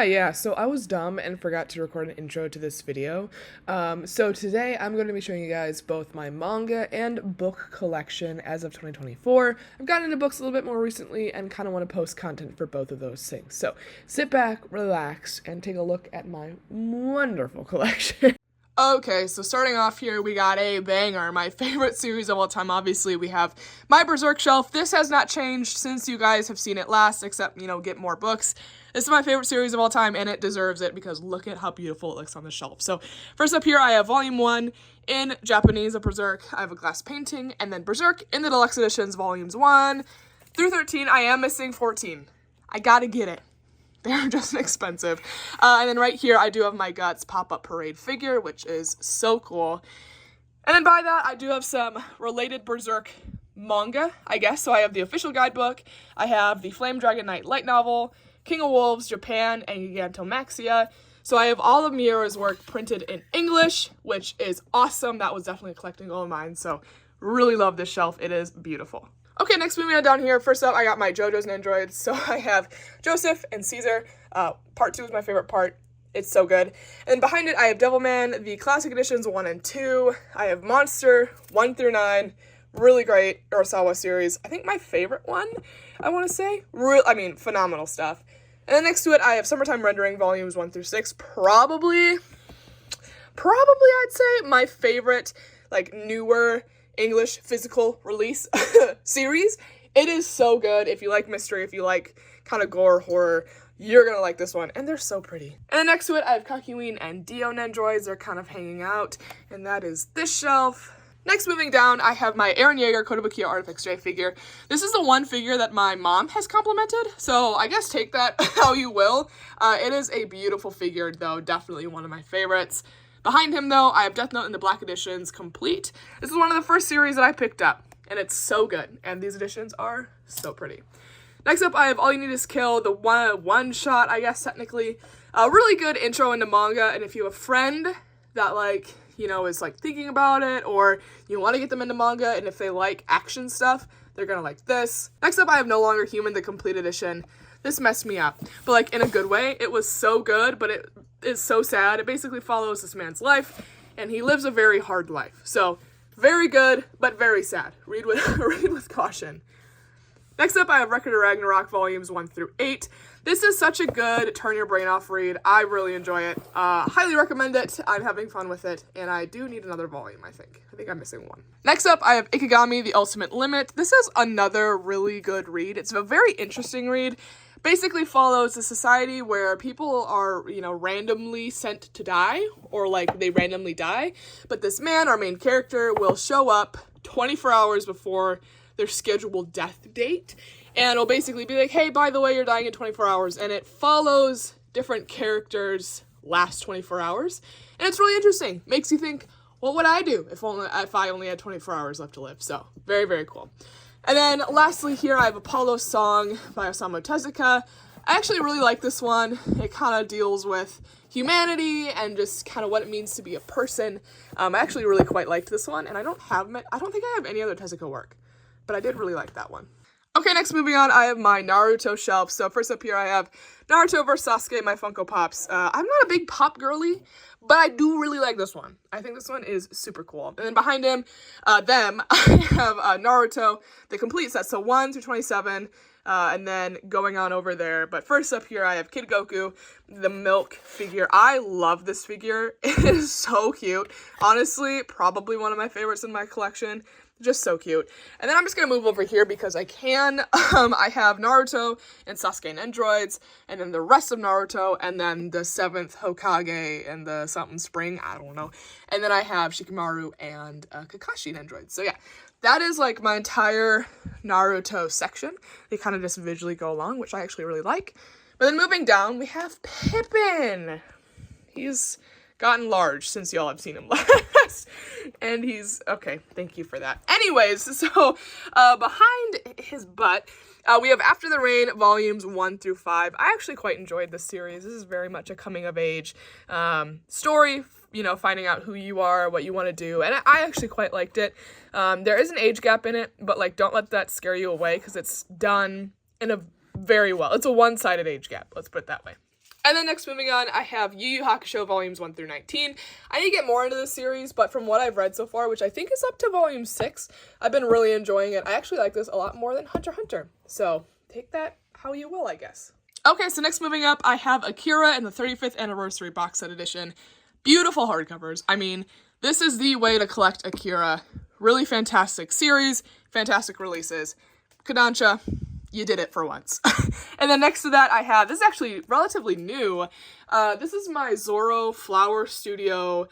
Yeah, so I was dumb and forgot to record an intro to this video. So today I'm going to be showing you guys both my manga and book collection as of 2024. I've gotten into books a little bit more recently and kind of want to post content for both of those things. So sit back, relax, and take a look at my wonderful collection. Okay, so starting off here, we got a banger. My favorite series of all time, obviously, we have my Berserk shelf. This has not changed since you guys have seen it last, except, get more books. This is my favorite series of all time, and it deserves it because look at how beautiful it looks on the shelf. So first up here, I have Volume 1 in Japanese of Berserk. I have a glass painting, and then Berserk in the deluxe editions, Volumes 1 through 13. I am missing 14. I gotta get it. They're just expensive. And then right here, I do have my Guts pop-up parade figure, which is so cool. And then by that, I do have some related Berserk manga, I guess. So I have the official guidebook. I have the Flame Dragon Knight light novel, King of Wolves, Japan, and Gigantomachia. So I have all of Miura's work printed in English, which is awesome. That was definitely a collecting goal of mine. So really love this shelf. It is beautiful. Okay, next moving on down here. First up, I got my JoJo's and Androids. So I have Joseph and Caesar. Part 2 is my favorite part. It's so good. And behind it, I have Devilman, the classic editions 1 and 2. I have Monster 1 through 9. Really great Urasawa series. I think my favorite one, I want to say. Phenomenal stuff. And then next to it, I have Summertime Rendering volumes 1 through 6. Probably I'd say my favorite, newer English physical release series. It is so good. If you like mystery, if you like kind of gore, horror, you're gonna like this one. And they're so pretty. And then next to it, I have Kakyoin and Dio Nendroids. They're kind of hanging out. And that is this shelf. Next, moving down, I have my Eren Yeager Kotobukiya Artifacts J figure. This is the one figure that my mom has complimented, so I guess take that how you will. It is a beautiful figure, though, definitely one of my favorites. Behind him, though, I have Death Note in the Black Editions complete. This is one of the first series that I picked up, and it's so good, and these editions are so pretty. Next up, I have All You Need Is Kill, the one-shot, I guess, technically. A really good intro into manga, and if you have a friend that, is thinking about it, or you want to get them into manga, and if they like action stuff, they're gonna like this. Next up, I have No Longer Human, the complete edition. This messed me up, but in a good way. It was so good, but it is so sad. It basically follows this man's life, and he lives a very hard life. So very good, but very sad. Read with caution. Next up, I have Record of Ragnarok volumes 1 through 8. This is such a good turn your brain off read. I really enjoy it. Highly recommend it. I'm having fun with it, and I do need another volume, I think. I think I'm missing one. Next up, I have Ikigami, The Ultimate Limit. This is another really good read. It's a very interesting read. Basically follows a society where people are, randomly sent to die, or they randomly die. But this man, our main character, will show up 24 hours before their scheduled death date, and it'll basically be like, hey, by the way, you're dying in 24 hours, and it follows different characters' last 24 hours, and it's really interesting. Makes you think, what would I do if I only had 24 hours left to live? So, very, very cool. And then, lastly here, I have Apollo's Song by Osamu Tezuka. I actually really like this one. It kind of deals with humanity and just kind of what it means to be a person. I actually really quite liked this one, and I don't think I have any other Tezuka work, but I did really like that one. Okay, next moving on, I have my Naruto shelf. So first up here, I have Naruto vs. Sasuke, my Funko Pops. I'm not a big pop girly, but I do really like this one. I think this one is super cool. And then behind I have Naruto, the complete set, so 1 through 27, and then going on over there. But first up here, I have Kid Goku, the Milk figure. I love this figure. It is so cute. Honestly, probably one of my favorites in my collection. Just so cute. And then I'm just going to move over here because I can. I have Naruto and Sasuke and Androids, and then the rest of Naruto, and then the 7th Hokage and the something spring, I don't know. And then I have Shikamaru and Kakashi and Androids. So yeah, that is my entire Naruto section. They kind of just visually go along, which I actually really like. But then moving down, we have Pippin. He's gotten large since y'all have seen him last, and he's okay. Thank you for that. Anyways, so behind his butt, we have After the Rain volumes 1 through 5. I actually quite enjoyed this series. This is very much a coming of age story. Finding out who you are, what you want to do, and I actually quite liked it. There is an age gap in it, but don't let that scare you away because it's done in a very well. It's a one-sided age gap. Let's put it that way. And then next, moving on, I have Yu Yu Hakusho volumes 1 through 19. I need to get more into this series, but from what I've read so far, which I think is up to volume 6, I've been really enjoying it. I actually like this a lot more than Hunter x Hunter. So take that how you will, I guess. Okay, so next, moving up, I have Akira in the 35th anniversary box set edition. Beautiful hardcovers. I mean, this is the way to collect Akira. Really fantastic series, fantastic releases. Kodansha, you did it for once. And then next to that, I have, this is actually relatively new. This is my Zoro Flower Studio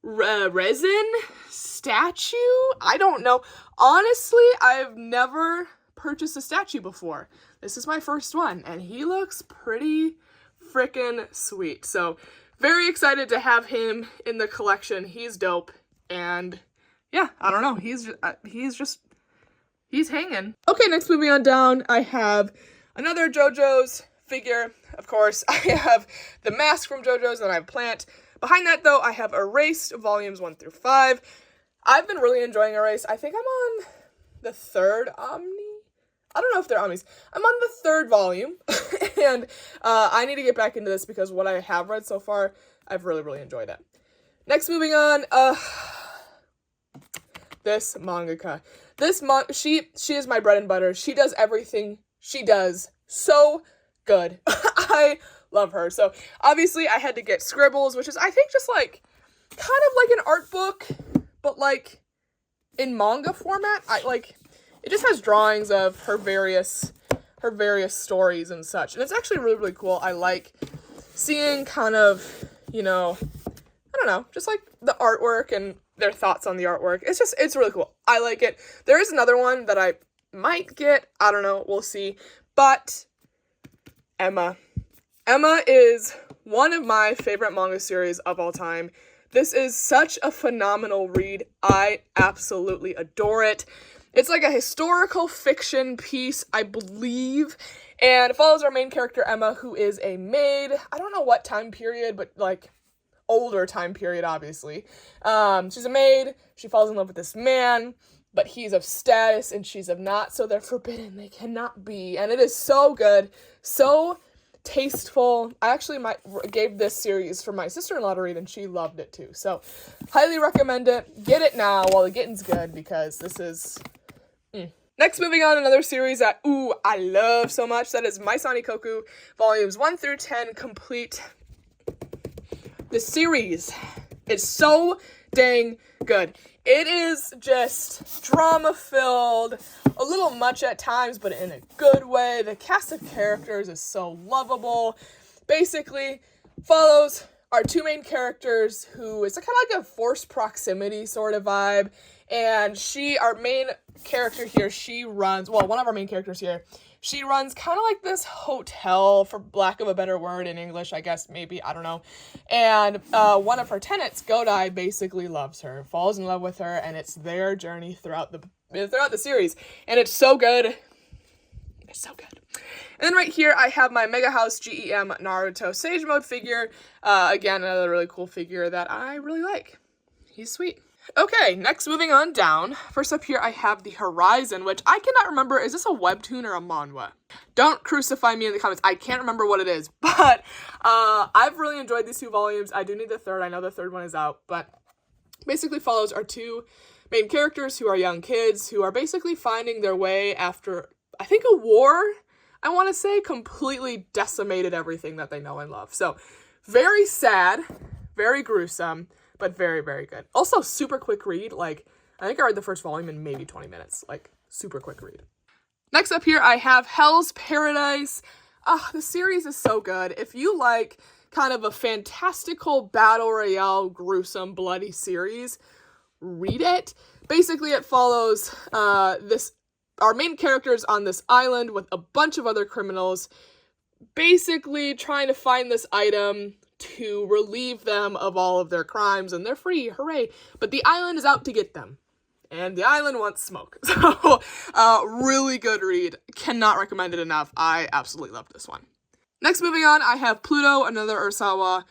resin statue. I don't know. Honestly, I've never purchased a statue before. This is my first one, and he looks pretty freaking sweet. So very excited to have him in the collection. He's dope, and yeah, I don't know. He's hanging. Okay, next, moving on down, I have another JoJo's figure. Of course, I have the mask from JoJo's, and I have Plant. Behind that, though, I have Erased volumes 1 through 5. I've been really enjoying Erased. I think I'm on the 3rd Omni. I don't know if they're Omnis. I'm on the 3rd volume, and I need to get back into this because what I have read so far, I've really, really enjoyed it. Next, moving on, this mangaka. She is my bread and butter. She does everything she does so good. I love her. So obviously I had to get Scribbles, which is, I think, just like kind of like an art book, but like in manga format. It just has drawings of her various stories and such. And it's actually really, really cool. I like seeing kind of, I don't know, just like the artwork and their thoughts on the artwork. It's really cool. I like it. There is another one that I might get. I don't know. We'll see. But Emma is one of my favorite manga series of all time. This is such a phenomenal read. I absolutely adore it. It's like a historical fiction piece, I believe, and it follows our main character, Emma, who is a maid. I don't know what time period, but like older time period, obviously. She's a maid. She falls in love with this man, but he's of status and she's of not, so they're forbidden. They cannot be, and it is so good, so tasteful. I actually gave this series for my sister-in-law to read, and she loved it too. So, highly recommend it. Get it now while the getting's good, because this is... Next, moving on, another series that, I love so much. That is My Sanikoku, volumes 1 through 10, complete. The series is so dang good. It is just drama-filled, a little much at times, but in a good way. The cast of characters is so lovable. Basically, follows our two main characters, who is kind of like a forced proximity sort of vibe. And our main character here, one of our main characters here, she runs kind of like this hotel, for lack of a better word in English, I guess, maybe, I don't know. And one of her tenants, Godai, basically loves her, falls in love with her, and it's their journey throughout the series. And it's so good. It's so good. And then right here, I have my Mega House GEM Naruto Sage Mode figure. Again, another really cool figure that I really like. He's sweet. Okay, next, moving on down. First up here, I have the Horizon, which I cannot remember. Is this a webtoon or a manhwa? Don't crucify me in the comments. I can't remember what it is, but I've really enjoyed these two volumes. I do need the third. I know the third one is out, but basically follows our two main characters, who are young kids, who are basically finding their way after, I think, a war, I want to say, completely decimated everything that they know and love. So, very sad, very gruesome, but very, very good. Also, super quick read. I think I read the first volume in maybe 20 minutes. Super quick read. Next up here, I have Hell's Paradise. The series is so good. If you like kind of a fantastical battle royale, gruesome, bloody series, read it. Basically, it follows our main characters on this island with a bunch of other criminals, basically trying to find this item to relieve them of all of their crimes, and they're free, hooray. But the island is out to get them, and the island wants smoke. So, really good read. Cannot recommend it enough. I absolutely love this one. Next, moving on, I have Pluto, another Urasawa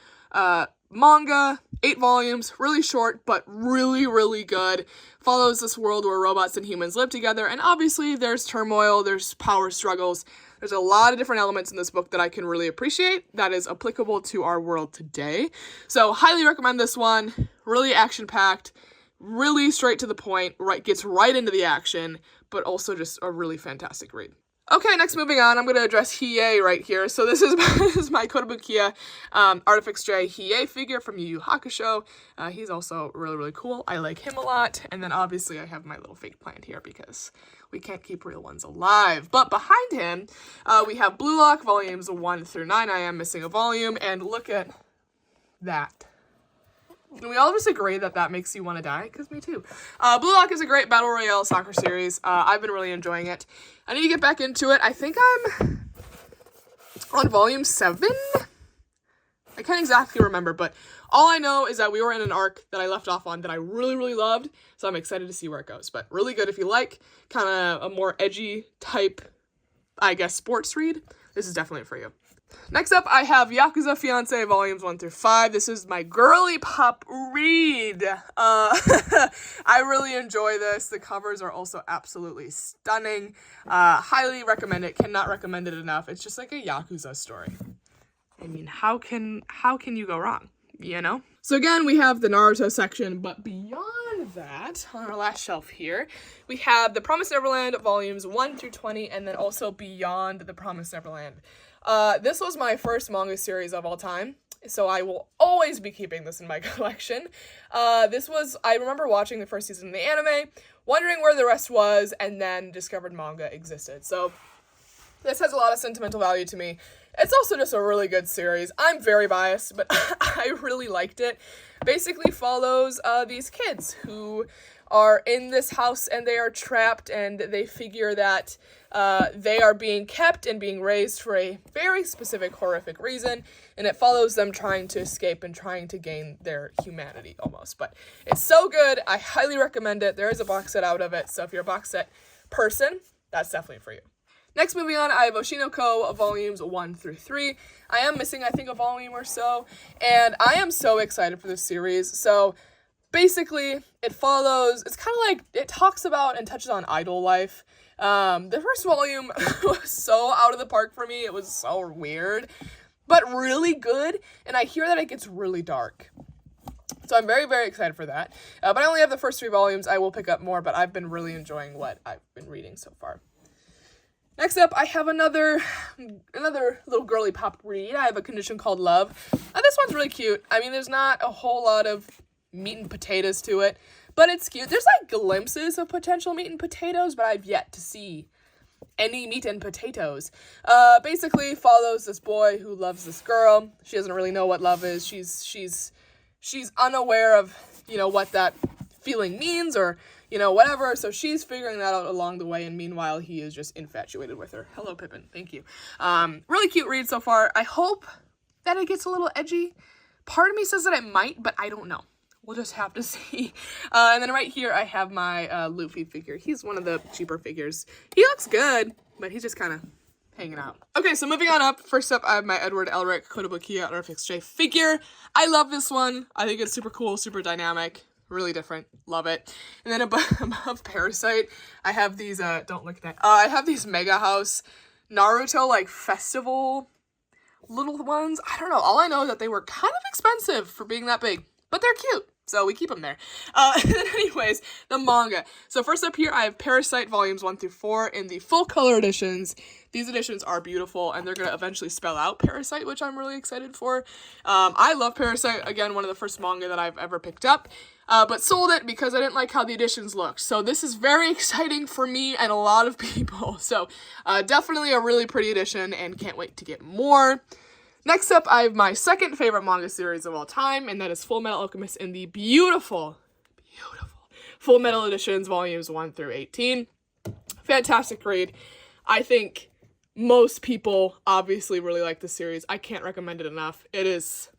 manga, 8 volumes, really short, but really, really good. Follows this world where robots and humans live together, and obviously there's turmoil, there's power struggles. There's a lot of different elements in this book that I can really appreciate that is applicable to our world today. So highly recommend this one. Really action-packed, really straight to the point, gets right into the action, but also just a really fantastic read. Okay, next moving on, I'm going to address Hiei right here. So this is my Kotobukiya Artifix J Hiei figure from Yu Yu Hakusho. He's also really, really cool. I like him a lot. And then obviously I have my little fake plant here because we can't keep real ones alive. But behind him, we have Blue Lock volumes 1 through 9. I am missing a volume, and look at that. And we all just agree that that makes you want to die, because me too. Blue Lock is a great Battle Royale soccer series. I've been really enjoying it. I need to get back into it. I think I'm on volume 7? I can't exactly remember, but all I know is that we were in an arc that I left off on that I really, really loved, so I'm excited to see where it goes. But really good if you like kind of a more edgy type, I guess, sports read. This is definitely for you. Next up, I have Yakuza Fiancé volumes 1 through 5. This is my girly pop read. I really enjoy this. The covers are also absolutely stunning. Highly recommend it. Cannot recommend it enough. It's just like a Yakuza story. I mean, how can you go wrong, you know? So again, we have the Naruto section, but beyond that, on our last shelf here, we have the Promised Neverland volumes 1 through 20, and then also Beyond the Promised Neverland. This was my first manga series of all time, so I will always be keeping this in my collection. I remember watching the first season of the anime, wondering where the rest was, and then discovered manga existed. So this has a lot of sentimental value to me. It's also just a really good series. I'm very biased, but I really liked it. Basically follows these kids who are in this house and they are trapped, and they figure that they are being kept and being raised for a very specific horrific reason, and it follows them trying to escape and trying to gain their humanity almost. But it's so good. I highly recommend it. There is a box set out of it, so if you're a box set person, that's definitely for you. Next, moving on, I have Oshinoko volumes 1 through 3. I am missing, I think, a volume or so, and I am so excited for this series. So basically, it's kind of like, it talks about and touches on idol life. The first volume was so out of the park for me. It was so weird, but really good, and I hear that it gets really dark. So I'm very, very excited for that. But I only have the first 3 volumes. I will pick up more, but I've been really enjoying what I've been reading so far. Next up, I have another little girly pop read. I have A Condition Called Love. This one's really cute. I mean, there's not a whole lot of meat and potatoes to it, but it's cute. There's like glimpses of potential meat and potatoes, but I've yet to see any meat and potatoes. Basically follows this boy who loves this girl. She doesn't really know what love is. She's unaware of, what that feeling means, or whatever, so she's figuring that out along the way, and meanwhile he is just infatuated with her. Hello, Pippin. Thank you. Really cute read so far. I hope that it gets a little edgy. Part of me says that it might, but I don't know. We'll just have to see. And then right here I have my Luffy figure. He's one of the cheaper figures. He looks good, but he's just kind of hanging out. Okay, so moving on up. First up, I have my Edward Elric Kotobukiya Artifix J figure. I love this one. I think it's super cool, super dynamic. Really different. Love it. And then above Parasite, I have these, don't look at that. I have these Mega House Naruto, festival little ones. I don't know. All I know is that they were kind of expensive for being that big, but they're cute, so we keep them there. And then anyways, the manga. So first up here, I have Parasite volumes 1 through 4 in the full color editions. These editions are beautiful, and they're going to eventually spell out Parasite, which I'm really excited for. I love Parasite. Again, one of the first manga that I've ever picked up. But sold it because I didn't like how the editions looked. So this is very exciting for me and a lot of people. So definitely a really pretty edition, and can't wait to get more. Next up, I have my second favorite manga series of all time, and that is Full Metal Alchemist in the beautiful, beautiful Full Metal Editions volumes 1 through 18. Fantastic read. I think most people obviously really like this series. I can't recommend it enough. It is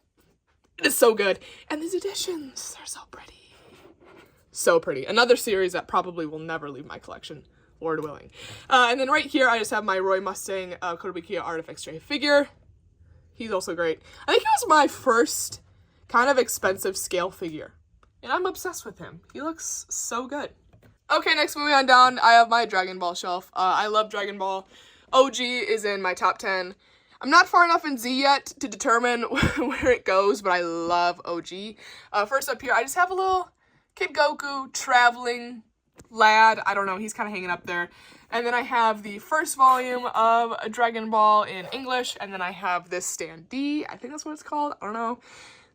so good. And these editions, they're so pretty. So pretty. Another series that probably will never leave my collection, Lord willing. And then right here, I just have my Roy Mustang Kotobukiya Artifix J figure. He's also great. I think he was my first kind of expensive scale figure, and I'm obsessed with him. He looks so good. Okay, next moving on down, I have my Dragon Ball shelf. I love Dragon Ball. OG is in my top 10. I'm not far enough in Z yet to determine where it goes, but I love OG. First up here, I just have a little Kid Goku traveling lad. I don't know, he's kind of hanging up there. And then I have the first volume of Dragon Ball in English, and then I have this Stand D, I think that's what it's called, I don't know.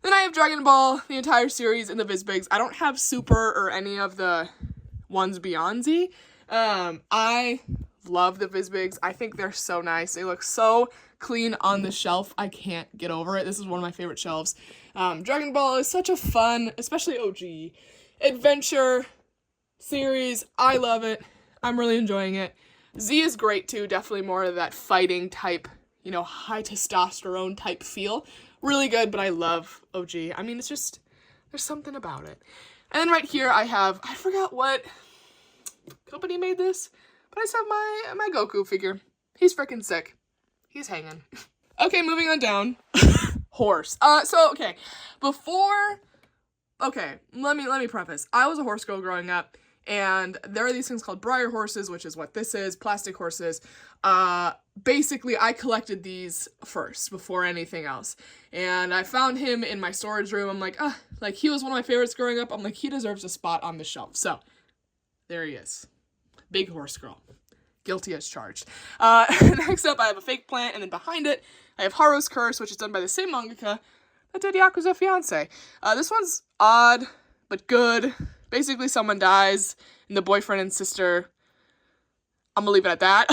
Then I have Dragon Ball, the entire series, in the VizBigs. I don't have Super or any of the ones beyond Z. I love the VizBigs. I think they're so nice. They look so clean on the shelf. I can't get over it. This is one of my favorite shelves. Dragon Ball is such a fun, especially OG, adventure series. I love it. I'm really enjoying it. Z is great too. Definitely more of that fighting type, you know, high testosterone type feel. Really good, but I love OG. I mean, it's just, there's something about it. And then right here I have, I forgot what company made this, but I just have my Goku figure. He's freaking sick. He's hanging. Okay, moving on down. Horse. Okay, let me preface. I was a horse girl growing up, and there are these things called Breyer horses, which is what this is, plastic horses. Basically, I collected these first before anything else. And I found him in my storage room. I'm like, he was one of my favorites growing up. I'm like, he deserves a spot on the shelf. So, there he is. Big horse girl. Guilty as charged. Next up, I have a fake plant, and then behind it, I have Haru's Curse, which is done by the same mangaka that did Yakuza Fiancé. This one's odd, but good. Basically, someone dies, and the boyfriend and sister, I'm gonna leave it at that.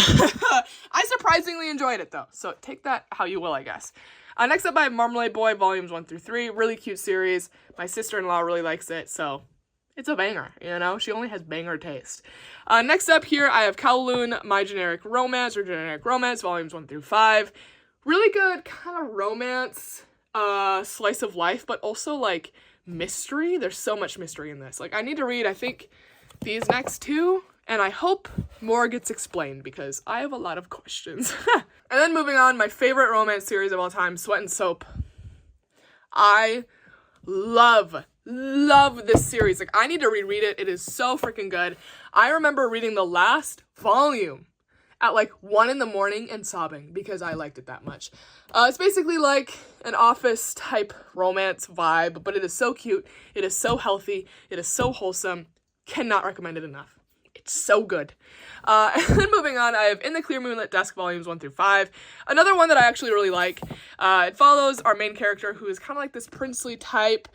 I surprisingly enjoyed it, though, so take that how you will, I guess. Next up, I have Marmalade Boy, volumes 1 through 3. Really cute series. My sister-in-law really likes it, so it's a banger, you know? She only has banger taste. Next up here, I have Kowloon, My Generic Romance, or Generic Romance, volumes 1 through 5. Really good kind of romance, slice of life, but also, like, mystery. There's so much mystery in this. Like, I need to read, I think, these next two, and I hope more gets explained, because I have a lot of questions. And then moving on, my favorite romance series of all time, Sweat and Soap. I love this series. Like, I need to reread it. It is so freaking good. I remember reading the last volume at like 1 in the morning and sobbing because I liked it that much. It's basically like an office type romance vibe, but it is so cute. It is so healthy. It is so wholesome. Cannot recommend it enough. It's so good. And then moving on, I have In the Clear Moonlit Dusk, volumes 1 through 5. Another one that I actually really like. It follows our main character, who is kind of like this princely type.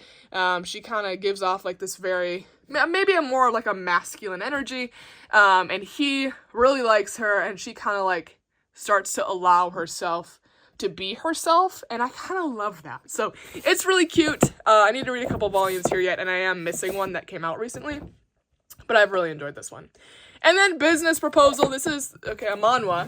She kind of gives off like this very, maybe a more like a masculine energy. And he really likes her, and she kind of like starts to allow herself to be herself, and I kind of love that. So it's really cute. I need to read a couple volumes here yet, and I am missing one that came out recently. But I've really enjoyed this one. And then Business Proposal. This is, okay, a manhwa.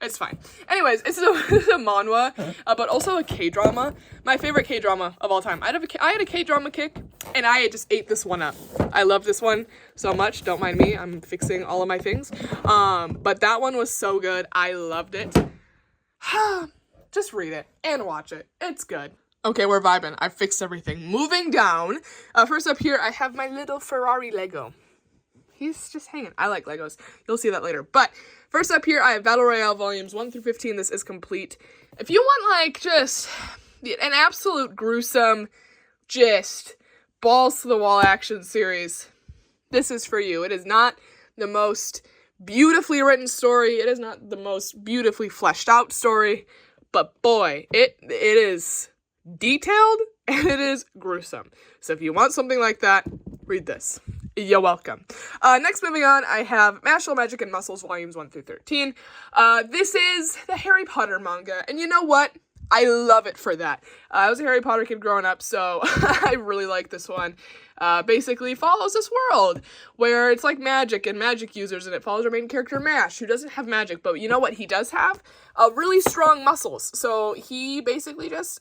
It's fine. Anyways, it's a manhwa, but also a K-drama. My favorite K-drama of all time. I had a K-drama kick, and I just ate this one up. I love this one so much. Don't mind me. I'm fixing all of my things. But that one was so good. I loved it. Just read it and watch it. It's good. Okay, we're vibing. I fixed everything. Moving down. First up here, I have my little Ferrari Lego. He's just hanging. I like Legos. You'll see that later. But first up here, I have Battle Royale volumes 1 through 15. This is complete. If you want, like, just an absolute gruesome, just balls to the wall action series, this is for you. It is not the most beautifully written story. It is not the most beautifully fleshed out story. But boy, it is detailed and it is gruesome. So if you want something like that, read this. You're welcome. Next, moving on, I have Mashle, Magic, and Muscles, volumes 1 through 13. This is the Harry Potter manga, and you know what? I love it for that. I was a Harry Potter kid growing up, so I really like this one. Basically follows this world where it's like magic and magic users, and it follows our main character, Mash, who doesn't have magic, but you know what he does have? Really strong muscles. So he basically just,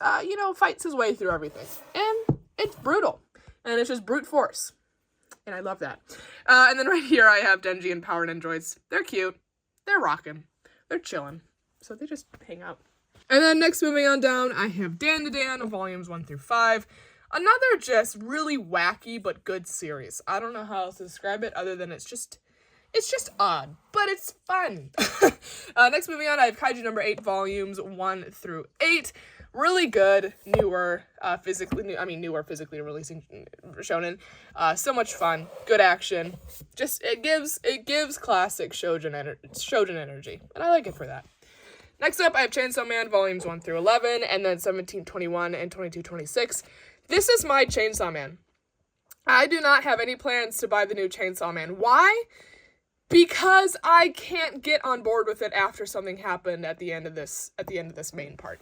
fights his way through everything. And it's brutal. And it's just brute force. And I love that. And then right here I have Denji and Power Nindroids. They're cute. They're rocking. They're chilling. So they just hang out. And then next, moving on down, I have Dan to Dan, volumes 1 through 5. Another just really wacky but good series. I don't know how else to describe it other than it's It's just odd, but it's fun. Next, moving on, I have Kaiju number 8, volumes 1 through 8. Really good, newer physically releasing shonen. So much fun, good action. Just it gives classic shonen energy, and I like it for that. Next up, I have Chainsaw Man volumes 1 through 11, and then 1721 and 2226. This is my Chainsaw Man. I do not have any plans to buy the new Chainsaw Man. Why? Because I can't get on board with it after something happened at the end of this main part.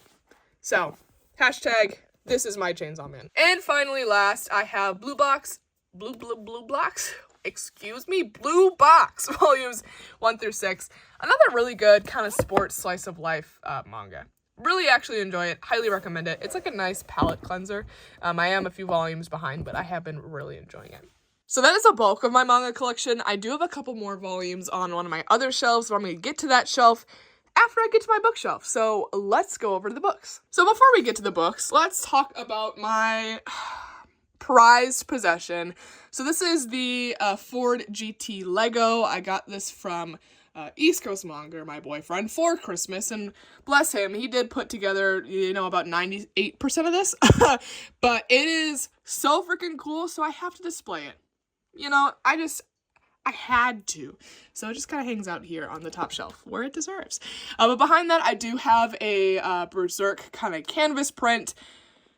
So, hashtag, this is my Chainsaw Man. And finally, last, I have Blue Box, volumes 1 through 6. Another really good kind of sports slice of life manga. Really actually enjoy it. Highly recommend it. It's like a nice palate cleanser. I am a few volumes behind, but I have been really enjoying it. So that is the bulk of my manga collection. I do have a couple more volumes on one of my other shelves, but I'm going to get to that shelf after I get to my bookshelf. So let's go over to the books. So before we get to the books, let's talk about my prized possession. So this is the Ford GT Lego. I got this from East Coast Manga, my boyfriend, for Christmas, and bless him, he did put together, about 98% of this, but it is so freaking cool, so I have to display it. I had to. So it just kind of hangs out here on the top shelf where it deserves. But behind that, I do have a Berserk kind of canvas print.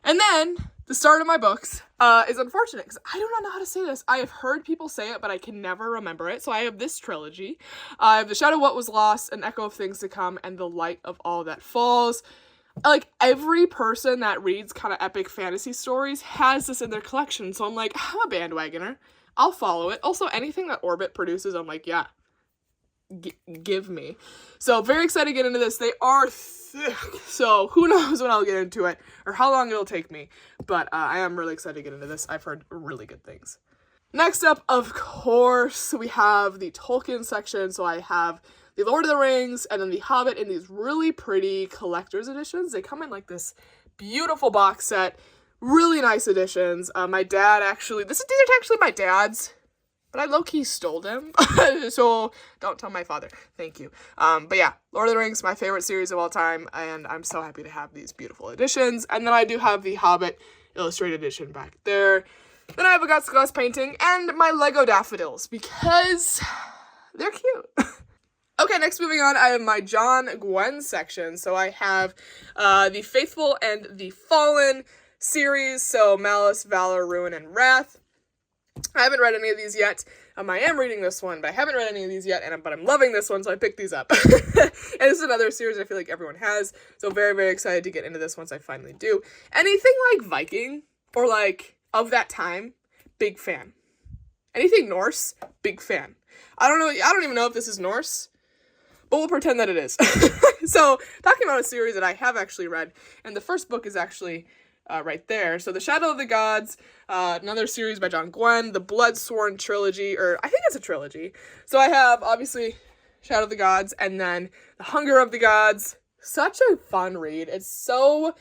And then the start of my books is unfortunate because I do not know how to say this. I have heard people say it, but I can never remember it. So I have this trilogy. I have The Shadow of What Was Lost, An Echo of Things to Come, and The Light of All That Falls. Like, every person that reads kind of epic fantasy stories has this in their collection. So I'm like, I'm a bandwagoner. I'll follow it. Also, anything that Orbit produces, I'm like, yeah, give me. So, very excited to get into this. They are thick, so who knows when I'll get into it, or how long it'll take me. But I am really excited to get into this. I've heard really good things. Next up, of course, we have the Tolkien section. So I have the Lord of the Rings, and then the Hobbit in these really pretty collector's editions. They come in like this beautiful box set. Really nice editions. My dad these are actually my dad's, but I low-key stole them. So don't tell my father. Thank you. But yeah, Lord of the Rings, my favorite series of all time, and I'm so happy to have these beautiful editions. And then I do have the Hobbit illustrated edition back there. Then I have a Guts Glass painting and my Lego daffodils because they're cute. Okay, next, moving on, I have my John Gwen section. So I have the Faithful and the Fallen series, so Malice, Valor, Ruin, and Wrath. I haven't read any of these yet. I am reading this one, but I haven't read any of these yet, but I'm loving this one, so I picked these up. And this is another series I feel like everyone has, so very, very excited to get into this once I finally do. Anything like Viking, or like, of that time, big fan. Anything Norse, big fan. I don't even know if this is Norse, but we'll pretend that it is. So, talking about a series that I have actually read, and the first book is actually right there. So The Shadow of the Gods, another series by John Gwen, the Bloodsworn trilogy, or I think it's a trilogy. So I have, obviously, Shadow of the Gods, and then The Hunger of the Gods. Such a fun read. It's so,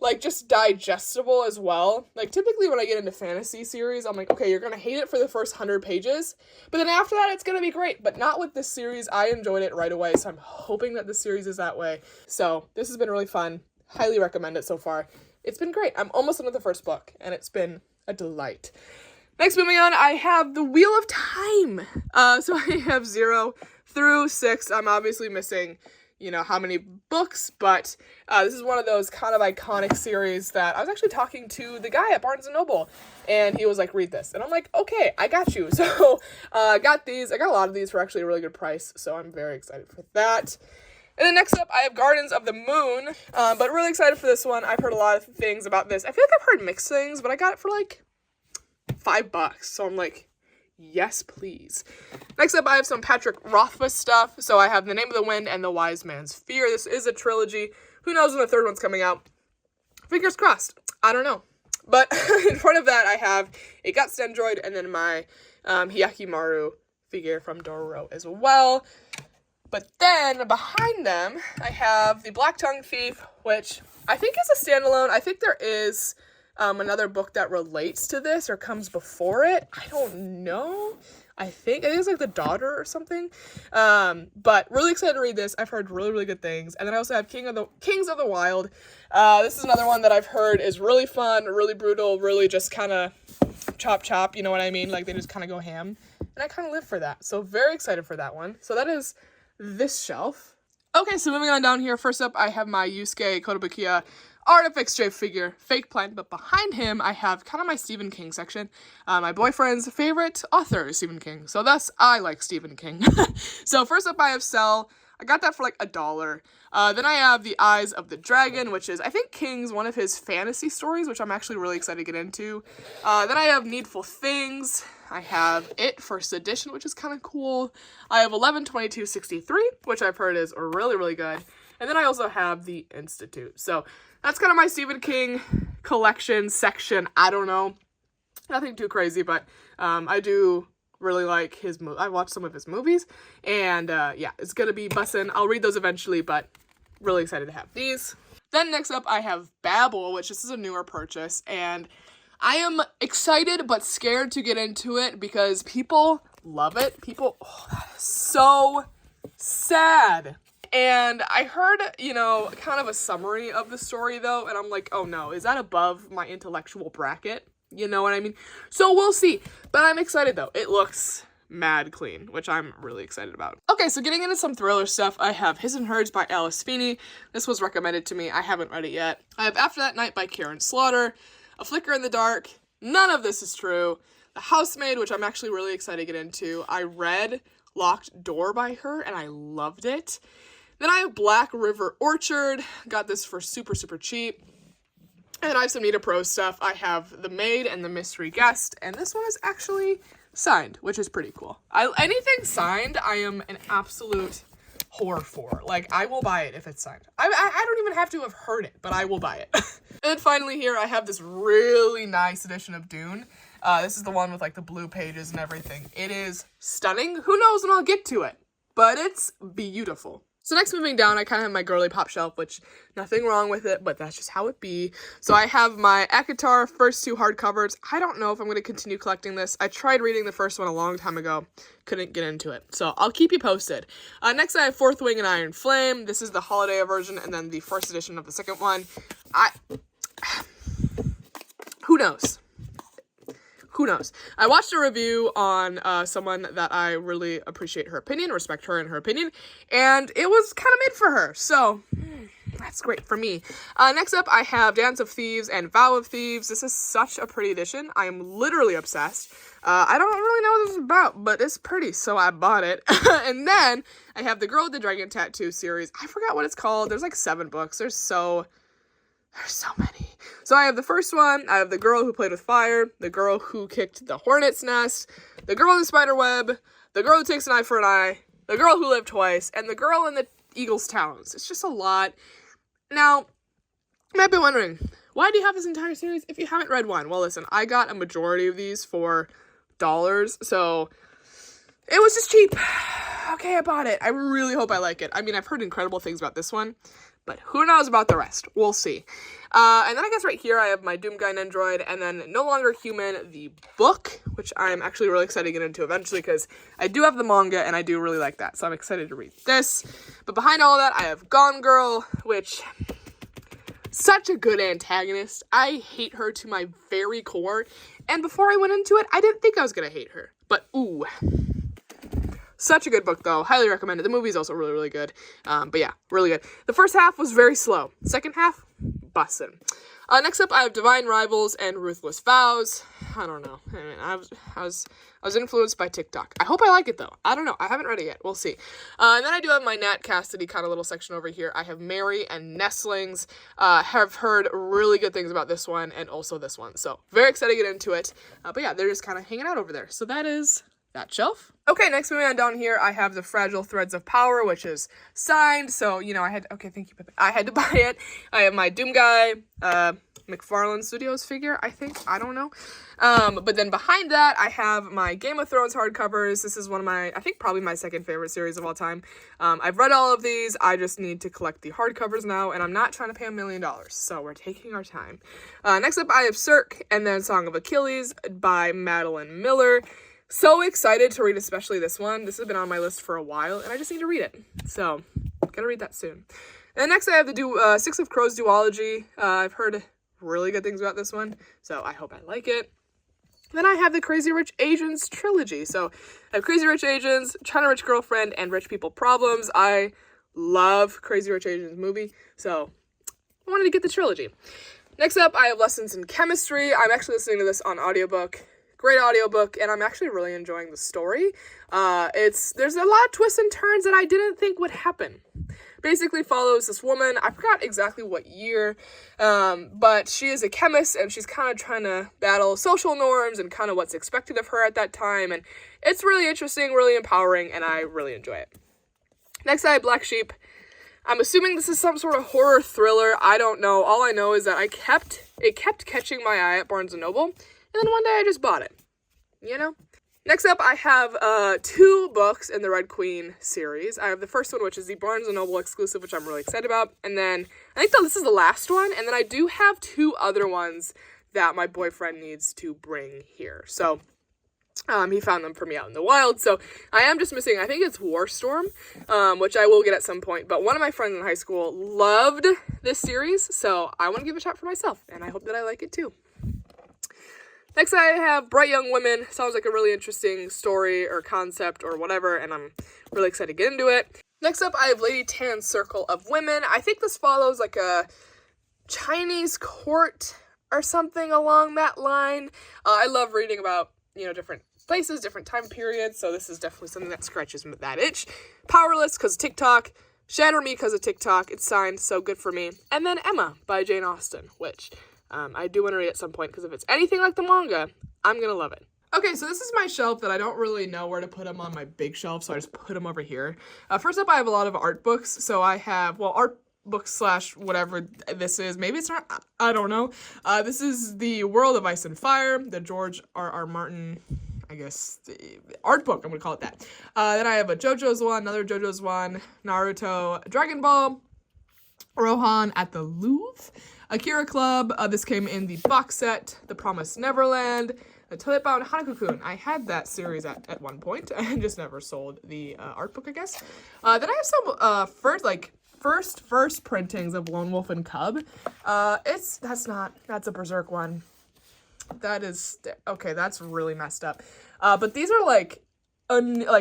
like, just digestible as well. Like, typically when I get into fantasy series, I'm like, okay, you're gonna hate it for the first 100 pages, but then after that, it's gonna be great. But not with this series. I enjoyed it right away, so I'm hoping that this series is that way. So this has been really fun. Highly recommend it so far. It's been great. I'm almost done with the first book, and it's been a delight. Next, moving on, I have The Wheel of Time. So I have 0 through 6. I'm obviously missing, how many books, but this is one of those kind of iconic series that I was actually talking to the guy at Barnes & Noble, and he was like, read this. And I'm like, okay, I got you. So I got these. I got a lot of these for actually a really good price, so I'm very excited for that. And then next up, I have Gardens of the Moon, but really excited for this one. I've heard a lot of things about this. I feel like I've heard mixed things, but I got it for like $5, so I'm like, yes, please. Next up, I have some Patrick Rothfuss stuff. So I have The Name of the Wind and The Wise Man's Fear. This is a trilogy. Who knows when the third one's coming out? Fingers crossed. I don't know. But in front of that, I have a Guts Dendroid and then my Hyakimaru figure from Dororo as well. But then, behind them, I have the Black Tongue Thief, which I think is a standalone. I think there is another book that relates to this or comes before it. I don't know. I think it's like the daughter or something. But really excited to read this. I've heard really, really good things. And then I also have Kings of the Wild. This is another one that I've heard is really fun, really brutal, really just kind of chop, you know what I mean? Like, they just kind of go ham. And I kind of live for that. So very excited for that one. So that is this shelf. Okay, so moving on down here. First up, I have my Yusuke Kotobukiya Artifix J figure, fake plant, but behind him I have kind of my Stephen King section. My boyfriend's favorite author is Stephen King, so thus I like Stephen King. So first up I have Cell. I got that for like $1. Then I have The Eyes of the Dragon, which is, I think, King's one of his fantasy stories, which I'm actually really excited to get into. Then I have Needful Things. I have It First Edition, which is kind of cool. I have 11/22/63, which I've heard is really, really good. And then I also have The Institute. So that's kind of my Stephen King collection section. I don't know. Nothing too crazy, but I do really like his I watched some of his movies, and yeah, it's gonna be bussin'. I'll read those eventually, but really excited to have these. Then next up I have Babel, which this is a newer purchase, and I am excited but scared to get into it because people love it. Oh, that is so sad. And I heard, you know, kind of a summary of the story though, and I'm like, oh no, is that above my intellectual bracket? You know what I mean? So we'll see. But I'm excited though. It looks mad clean, which I'm really excited about. Okay, so getting into some thriller stuff, I have His and Hers by Alice Feeney. This was recommended to me. I haven't read it yet. I have After That Night by Karen Slaughter. A Flicker in the Dark. None of this is true. The Housemaid, which I'm actually really excited to get into. I read Locked Door by her, and I loved it. Then I have Black River Orchard. Got this for super, super cheap. And then I have some Nita Pro stuff. I have The Maid and The Mystery Guest, and this one is actually signed, which is pretty cool. Anything signed, I am an absolute whore for. Like, I will buy it if it's signed. I don't even have to have heard it, but I will buy it. And then finally here, I have this really nice edition of Dune. This is the one with, like, the blue pages and everything. It is stunning. Who knows when I'll get to it, but it's beautiful. So next, moving down, I kind of have my girly pop shelf, which nothing wrong with it, but that's just how it be. So I have my ACOTAR first 2 hardcovers. I don't know if I'm going to continue collecting this. I tried reading the first one a long time ago. Couldn't get into it. So I'll keep you posted. Next, I have Fourth Wing and Iron Flame. This is the holiday version, and then the first edition of the second one. Who knows? Who knows? I watched a review on someone that I really appreciate her opinion, respect her and her opinion, and it was kind of made for her, so that's great for me. Next up, I have Dance of Thieves and Vow of Thieves. This is such a pretty edition. I am literally obsessed. I don't really know what this is about, but it's pretty, so I bought it. And then I have the Girl with the Dragon Tattoo series. I forgot what it's called. There's like 7 books. There's so many. So I have the first one, I have The Girl Who Played with Fire, The Girl Who Kicked the Hornet's Nest, The Girl in the Spider Web, The Girl Who Takes an Eye for an Eye, The Girl Who Lived Twice, and The Girl in the Eagle's Talons. It's just a lot. Now, you might be wondering, why do you have this entire series if you haven't read one? Well, listen, I got a majority of these for $, so it was just cheap. Okay, I bought it. I really hope I like it. I mean, I've heard incredible things about this one, but who knows about the rest? We'll see. And then I guess right here I have my Doom Guy Nendroid, and then No Longer Human, the book, which I'm actually really excited to get into eventually because I do have the manga and I do really like that, so I'm excited to read this. But behind all of that, I have Gone Girl, which, such a good antagonist. I hate her to my very core, and before I went into it, I didn't think I was gonna hate her, but ooh. Such a good book, though. Highly recommended. The movie's also really, really good. But yeah, really good. The first half was very slow. Second half, bussin'. Next up, I have Divine Rivals and Ruthless Vows. I don't know. I mean, I was influenced by TikTok. I hope I like it, though. I don't know. I haven't read it yet. We'll see. And then I do have my Nat Cassidy kind of little section over here. I have Mary and Nestlings. Have heard really good things about this one and also this one. So very excited to get into it. But yeah, they're just kind of hanging out over there. So that is that shelf. Okay, next moving on down here, I have the Fragile Threads of Power, which is signed, so, you know, okay, thank you, Pippa. I had to buy it. I have my Doom Guy, McFarlane Studios figure, I think. I don't know. But then behind that, I have my Game of Thrones hardcovers. This is one of my, I think probably my second favorite series of all time. I've read all of these. I just need to collect the hardcovers now, and I'm not trying to pay $1 million, so we're taking our time. Next up, I have Cirque, and then Song of Achilles by Madeline Miller. So excited to read especially this one. This has been on my list for a while, and I just need to read it. So, gonna read that soon. And next I have the Six of Crows duology. I've heard really good things about this one, so I hope I like it. Then I have the Crazy Rich Asians trilogy. So I have Crazy Rich Asians, China Rich Girlfriend, and Rich People Problems. I love Crazy Rich Asians movie, so I wanted to get the trilogy. Next up, I have Lessons in Chemistry. I'm actually listening to this on audiobook. Great audiobook, and I'm actually really enjoying the story. There's a lot of twists and turns that I didn't think would happen. Basically follows this woman, I forgot exactly what year, but she is a chemist, and she's kind of trying to battle social norms and kind of what's expected of her at that time, and it's really interesting, really empowering, and I really enjoy it. Next, I have Black Sheep. I'm assuming this is some sort of horror thriller. I don't know. All I know is that it kept catching my eye at Barnes & Noble, and then one day I just bought it, you know? Next up, I have 2 books in the Red Queen series. I have the first one, which is the Barnes & Noble exclusive, which I'm really excited about. And then, I think this is the last one. And then I do have 2 other ones that my boyfriend needs to bring here. So, he found them for me out in the wild. So, I am just missing, I think it's Warstorm, which I will get at some point. But one of my friends in high school loved this series. So, I want to give it a shot for myself. And I hope that I like it too. Next, I have Bright Young Women. Sounds like a really interesting story or concept or whatever, and I'm really excited to get into it. Next up, I have Lady Tan's Circle of Women. I think this follows like a Chinese court or something along that line. I love reading about, different places, different time periods, so this is definitely something that scratches that itch. Powerless because of TikTok. Shatter Me because of TikTok. It's signed, so good for me. And then Emma by Jane Austen, which I do want to read at some point, because if it's anything like the manga, I'm going to love it. Okay, so this is my shelf that I don't really know where to put them on my big shelf, so I just put them over here. First up, I have a lot of art books. So I have, art books / whatever this is. Maybe it's not, I don't know. This is the World of Ice and Fire, the George R.R. Martin, I guess, the art book, I'm going to call it that. Then I have a JoJo's one, another JoJo's one, Naruto, Dragon Ball, Rohan at the Louvre, Akira Club. This came in the box set, The Promised Neverland, the Toilet Bound Hanako-kun. I had that series at one point and just never sold the art book, I guess. Then I have some first printings of Lone Wolf and Cub. That's a Berserk one. That is, okay, that's really messed up. But these are like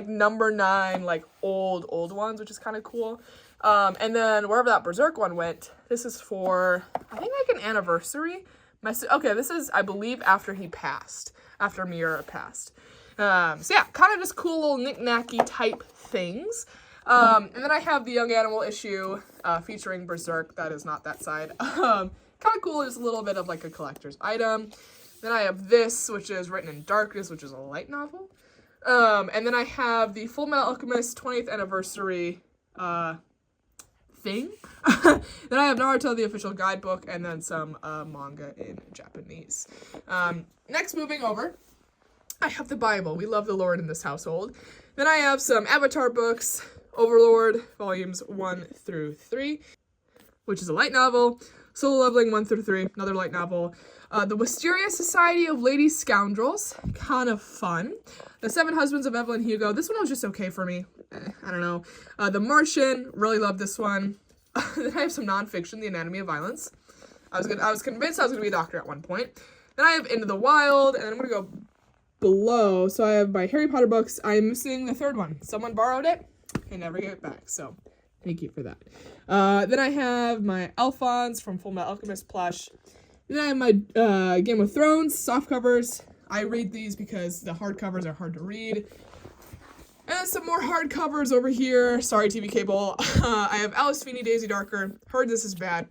number 9, old ones, which is kind of cool. And then wherever that Berserk one went, this is for, I think an anniversary. Okay, this is, I believe, after Miura passed. So yeah, kind of just cool little knick-knacky type things. And then I have the Young Animal issue, featuring Berserk. That is not that side. Kind of cool, just a little bit of a collector's item. Then I have this, which is Written in Darkness, which is a light novel. And then I have the Full Metal Alchemist 20th anniversary, thing. Then I have Naruto, the official guidebook, and then some manga in Japanese. Next, moving over, I have the Bible. We love the Lord in this household. Then I have some Avatar books, Overlord, volumes 1 through 3, which is a light novel. Solo Leveling 1 through 3, another light novel. The Wisteria Society of Lady Scoundrels, kind of fun. The Seven Husbands of Evelyn Hugo, this one was just okay for me. I don't know. The Martian, really love this one. Then I have some nonfiction, The Anatomy of Violence. I was convinced I was going to be a doctor at one point. Then I have Into the Wild, and then I'm going to go below. So I have my Harry Potter books. I'm missing the third one. Someone borrowed it and never gave it back, so thank you for that. Then I have my Alphonse from Full Metal Alchemist plush. Then I have my Game of Thrones soft covers. I read these because the hardcovers are hard to read. And some more hardcovers over here. Sorry, TV cable. I have Alice Feeney, Daisy Darker. Heard this is bad,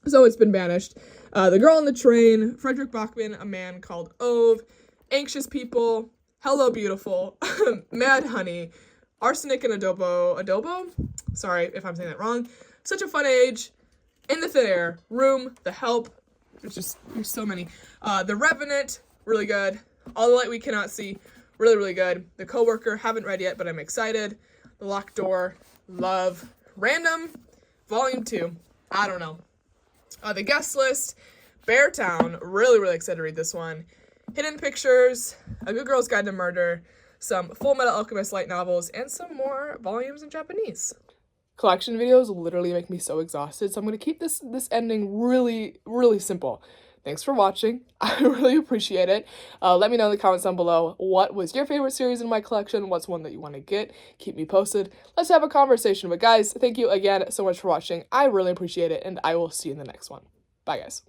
so it's been banished. The Girl on the Train. Frederick Bachman, A Man Called Ove. Anxious People. Hello, Beautiful. Mad Honey. Arsenic and Adobo. Sorry if I'm saying that wrong. Such a Fun Age. In the Thin Air. Room. The Help. There's so many. The Revenant. Really good. All the Light We Cannot See. Really, really good. The Coworker, haven't read yet, but I'm excited. The Locked Door, love. Random, Volume 2, I don't know. The Guest List, Beartown, really, really excited to read this one. Hidden Pictures, A Good Girl's Guide to Murder, some Full Metal Alchemist light novels, and some more volumes in Japanese. Collection videos literally make me so exhausted, so I'm going to keep this ending really, really simple. Thanks for watching. I really appreciate it. Let me know in the comments down below what was your favorite series in my collection, what's one that you want to get. Keep me posted. Let's have a conversation. But guys, thank you again so much for watching. I really appreciate it, and I will see you in the next one. Bye, guys.